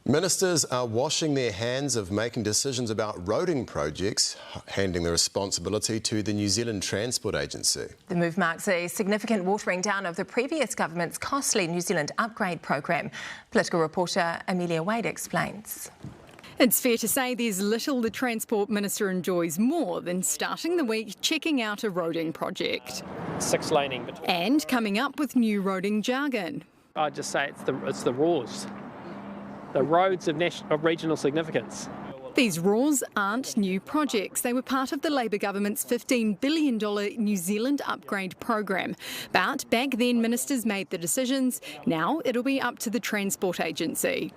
Ministers are washing their hands of making decisions about roading projects, handing the responsibility to the New Zealand Transport Agency. The move marks a significant watering down of the previous government's costly New Zealand upgrade program. Political reporter Amelia Wade explains. It's fair to say there's little the Transport Minister enjoys more than starting the week checking out a roading project. 6 laning. And coming up with new roading jargon. I'd just say it's the RAWs. The roads of regional significance. These RAWs aren't new projects. They were part of the Labour government's $15 billion New Zealand upgrade program. But back then ministers made the decisions. Now it'll be up to the Transport Agency.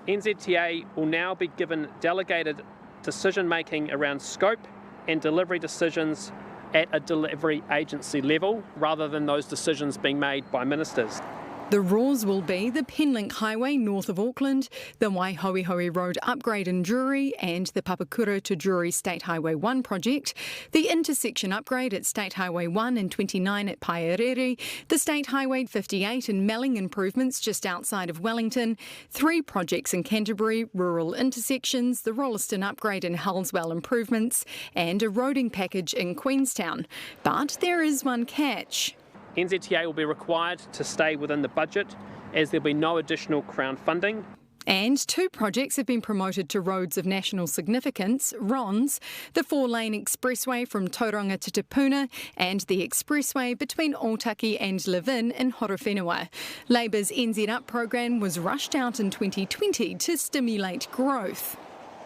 NZTA will now be given delegated decision-making around scope and delivery decisions at a delivery agency level, rather than those decisions being made by ministers. The RAWs will be the Penlink Highway north of Auckland, the Waihoihoe Road upgrade in Drury and the Papakura to Drury State Highway 1 project, the intersection upgrade at State Highway 1 and 29 at Paerere, the State Highway 58 and Melling improvements just outside of Wellington, 3 projects in Canterbury, rural intersections, the Rolleston upgrade and Hullswell improvements, and a roading package in Queenstown. But there is one catch. NZTA will be required to stay within the budget, as there'll be no additional Crown funding. And 2 projects have been promoted to roads of national significance, RONs, the 4-lane expressway from Tauranga to Te Puna and the expressway between Otaki and Levin in Horowhenua. Labour's NZ Up program was rushed out in 2020 to stimulate growth.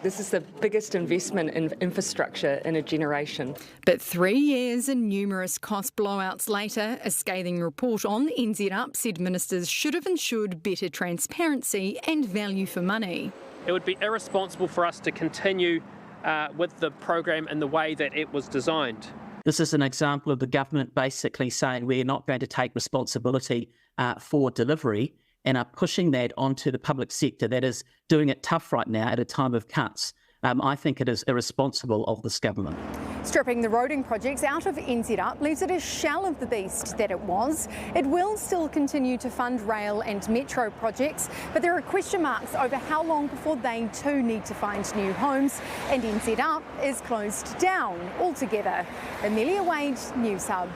This is the biggest investment in infrastructure in a generation. But 3 years and numerous cost blowouts later, a scathing report on NZ Up said ministers should have ensured better transparency and value for money. It would be irresponsible for us to continue with the program in the way that it was designed. This is an example of the government basically saying we're not going to take responsibility for delivery, and are pushing that onto the public sector that is doing it tough right now at a time of cuts. I think it is irresponsible of this government. Stripping the roading projects out of NZ Up leaves it a shell of the beast that it was. It will still continue to fund rail and metro projects, but there are question marks over how long before they too need to find new homes, and NZ Up is closed down altogether. Amelia Wade, Newshub.